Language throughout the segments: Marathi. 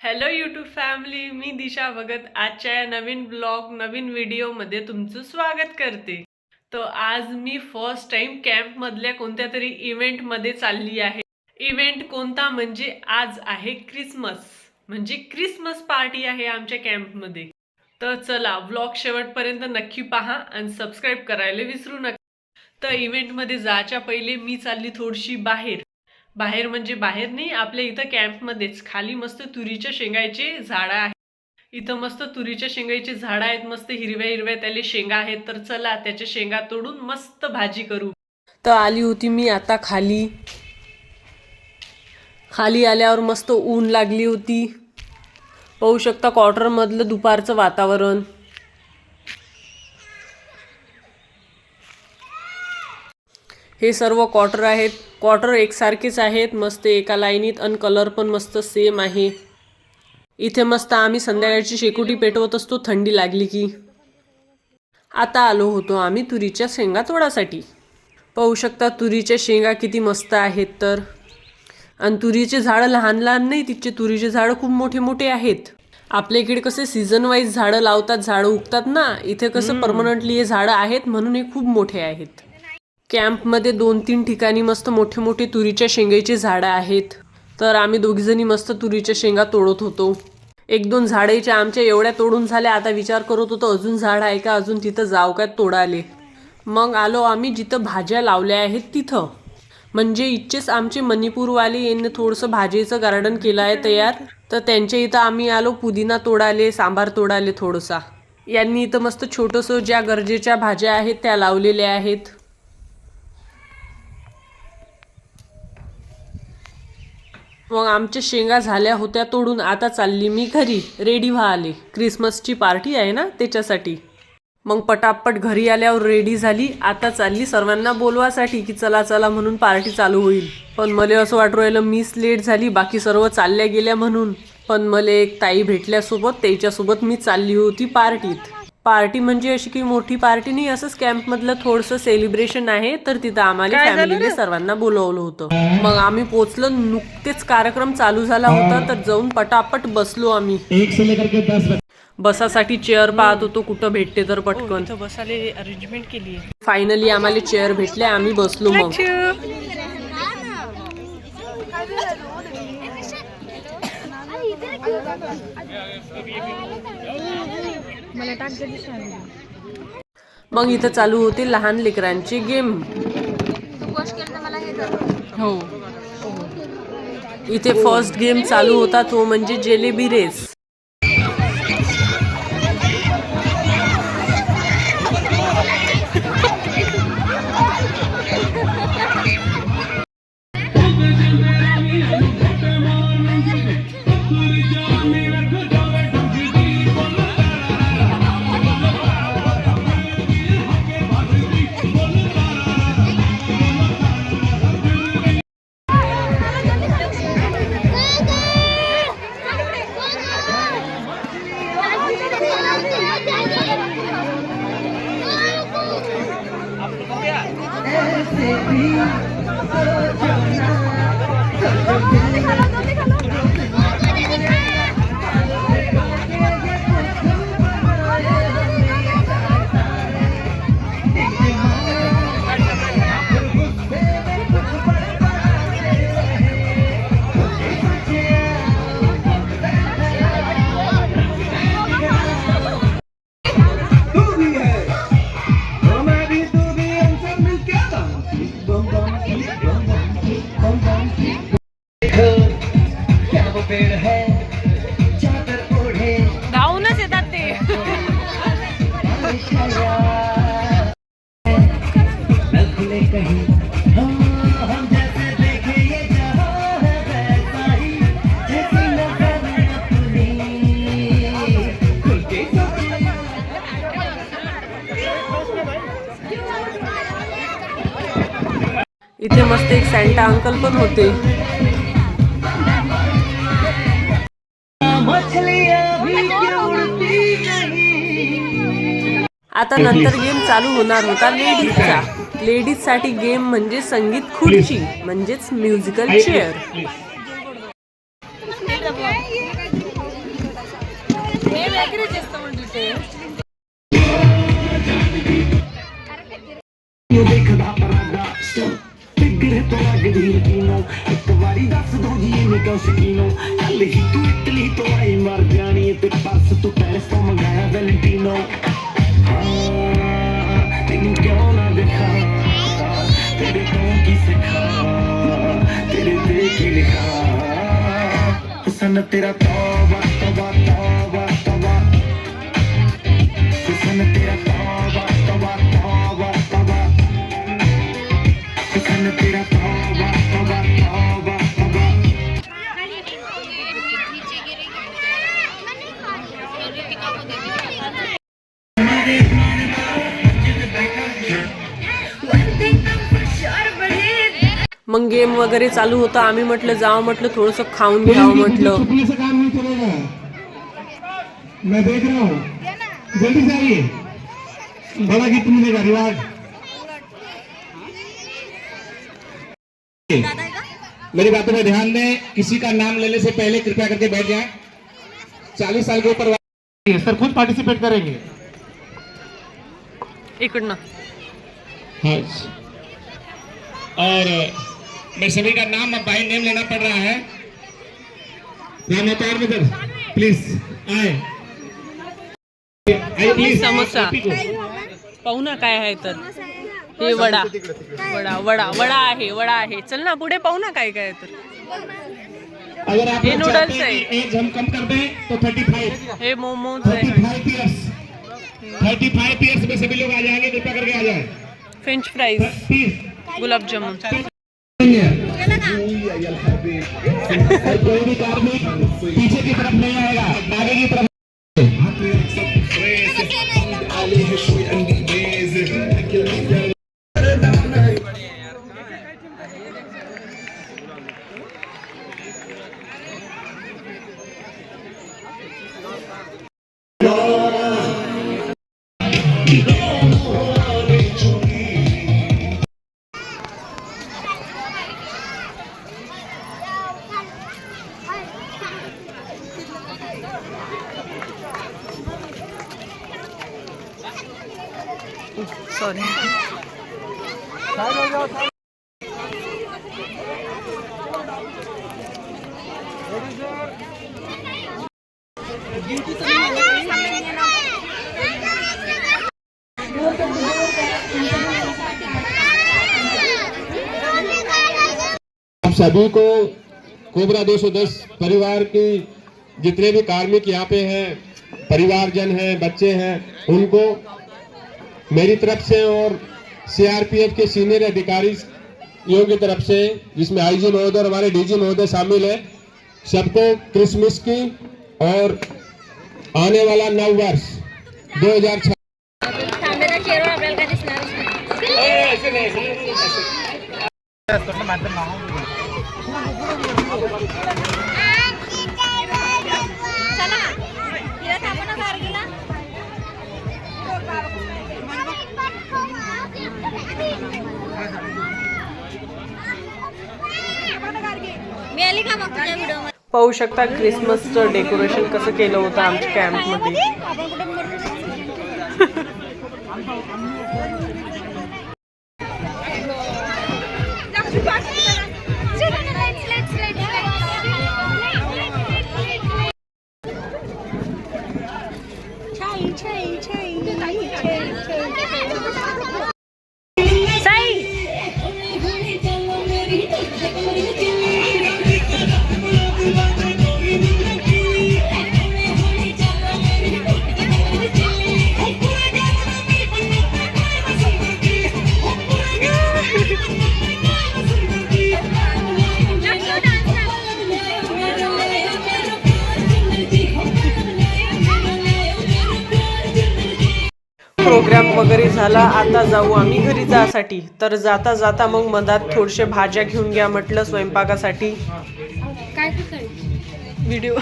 हॅलो यूट्यूब फॅमिली, मी दिशा भगत आजच्या या नवीन ब्लॉग नवीन व्हिडिओमध्ये तुमचं स्वागत करते. तर आज मी फर्स्ट टाइम कॅम्पमधल्या कोणत्या तरी इव्हेंटमध्ये चालली आहे. इव्हेंट कोणता म्हणजे आज आहे क्रिसमस, म्हणजे क्रिसमस पार्टी आहे आमच्या कॅम्पमध्ये. तर चला ब्लॉग शेवटपर्यंत नक्की पहा आणि सबस्क्राईब करायला विसरू नका. तर इव्हेंटमध्ये जायच्या पहिले मी चालली थोडीशी बाहेर. बाहेर म्हणजे बाहेर नाही, आपल्या इथं कॅम्पमध्येच खाली मस्त तुरीच्या शेंगाचे झाडं आहेत. इथं मस्त तुरीच्या शेंगाचे झाडं आहेत, मस्त हिरव्या हिरव्या त्याले शेंगा आहेत. तर चला त्याच्या शेंगा तोडून मस्त भाजी करू. तर आली होती मी आता खाली. खाली आल्यावर मस्त ऊन लागली होती. पाहू शकता क्वार्टरमधलं दुपारचं वातावरण. हे सर्व क्वार्टर आहेत. क्वार्टर एकसारखेच आहेत, मस्त एका लाईनीत, आणि कलर पण मस्त सेम आहे. इथे मस्त आम्ही संध्याकाळची शेकोटी पेटवत असतो थंडी लागली की. आता आलो होतो आम्ही तुरीच्या शेंगा तोडासाठी. पाहू शकता तुरीच्या शेंगा किती मस्त आहेत. तर आणि तुरीचे झाडं लहान लहान नाही, तिचे तुरीचे झाडं खूप मोठे मोठे आहेत. आपल्या इकडे कसे सीझन वाईज झाडं लावतात, झाडं उगतात ना, इथे कसं परमनंटली हे झाडं आहेत म्हणून हे खूप मोठे आहेत. कॅम्पमध्ये 2-3 ठिकाणी मस्त मोठे मोठे तुरीच्या शेंगाचे झाडं आहेत. तर आम्ही दोघीजणी मस्त तुरीच्या शेंगा तोडत होतो. 1-2 झाडाच्या आमच्या एवढ्या तोडून झाल्या. आता विचार करत होतो अजून झाड आहे का, अजून तिथं जाऊ काय तोडाले. मग आलो आम्ही जिथं भाज्या लावल्या आहेत तिथं. म्हणजे इथचेच आमचे मणिपूरवाले यांनी थोडंसं भाजीचं गार्डन केलं आहे तयार. तर त्यांच्या इथं आम्ही आलो पुदिना तोडाले, सांबार तोडाले थोडंसा. यांनी इथं मस्त छोटंसं ज्या गरजेच्या भाज्या आहेत त्या लावलेल्या आहेत. मग आमच्या शेंगा झाल्या होत्या तोडून. आता चालली मी घरी, रेडी व्हायले. क्रिसमसची पार्टी आहे ना त्याच्यासाठी. मग पटापट घरी आल्यावर रेडी झाली. आता चालली सर्वांना बोलवासाठी की चला चला म्हणून पार्टी चालू होईल. पण मला असं वाटू राहिलं मीच लेट झाली, बाकी सर्व चालल्या गेल्या म्हणून. पण मला एक ताई भेटल्यासोबत, त्याच्यासोबत मी चालली होती पार्टीत. पार्टी म्हणजे अशी काही मोठी पार्टी नाही, असंच कॅम्पमधलं थोडंसं सेलिब्रेशन आहे. तर तिथं आम्हाला फॅमिलीने सर्वांना बोलवलं होतं. मग आम्ही पोचलो, नुकतेच कार्यक्रम चालू झाला होता. तर जाऊन पटापट बसलो आम्ही. बसासाठी चेअर पाहत होतो कुठं भेटते तर पटकन. बसाले अरेंजमेंट केली. फायनली आम्हाला चेअर भेटले, आम्ही बसलो. मग मग इथं चालू होते लहान लेकरांचे गेम. हो, इथे फर्स्ट गेम चालू होता तो म्हणजे जिलेबी रेस. गाऊनच येतात ते. इथे मस्त एक सॅन्टा अंकल पण होते. आता नंतर गेम चालू होणार होता लेडीजचा. लेडीजसाठी गेम म्हणजे संगीत खुर्ची, म्हणजेच म्युझिकल चेअर. तेरा तौबा तौबा तौबा तौबा हुस्न तेरा तौबा तौबा तौबा तौबा हुस्न तेरा तौबा तौबा तौबा तौबा। मग गेम वगैरे चालू होता. आम्ही म्हटलं जावं, म्हटलं थोडंसं खाऊन घ्यावं म्हटलं. छुपने से काम नहीं चलेगा, मैं देख रहा हूँ. जल्दी से आइए, बड़ा गिफ्ट मिलेगा, रिवार्ड. मेरी बातों में ध्यान दें, किसी का नाम लेने से पहले कृपया करके बैठ जाएं. 40 साल के ऊपर सर खुद पार्टिसिपेट करेंगे. इकडनं हाँ. और मैं सभी का नाम अब बाई नेम लेना पड़ रहा है. राम अवतार में प्लीज आए प्लीज. समोसा पाहू ना काय आहे तर. हे वडा वडा वडा वडा आहे, वडा आहे. चल ना पुढे पाहू ना काय काय तर. अगर आप ये नूडल्स है. एज हम कम कर दें तो 35. हे मोमोज आहे. 35 इयर्स 35 इयर्स में सभी लोग आ जाएंगे. कृपया करके आ जाए. French fries, please. गुलाबजामुन. कोई भी कार्मिक पीछे की तरफ नहीं आएगा, आगे की तरफ. सॉरी. आप सभी को कोबरा 210 परिवार की जितने भी कार्मिक यहाँ पे हैं, परिवारजन हैं, बच्चे हैं, उनको मेरी तरफ से और सीआरपीएफ के सीनियर अधिकारी की तरफ से, जिसमें आईजी महोदय और हमारे डीजी महोदय शामिल है, सबको क्रिसमस की और आने वाला नव वर्ष 2006 पाहू शकता क्रिसमसचं डेकोरेशन कसं केलं होतं आमच्या कॅम्पमध्ये. प्रोग्राम वगैरे झाला. आता जाऊ आम्ही घरी जासाठी. तर जाता जाता मग मधात थोडशे भाज्या घेऊन घ्या म्हटलं स्वयंपाकासाठी. व्हिडिओ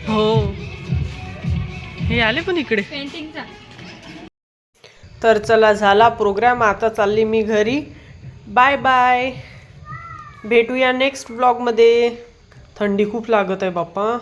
हो हे आले पण इकडे. तर चला झाला प्रोग्राम. आता चालली मी घरी. Bye bye. भेटूया नेक्स्ट ब्लॉगमध्ये. थंडी खूप लागत आहे बाप्पा.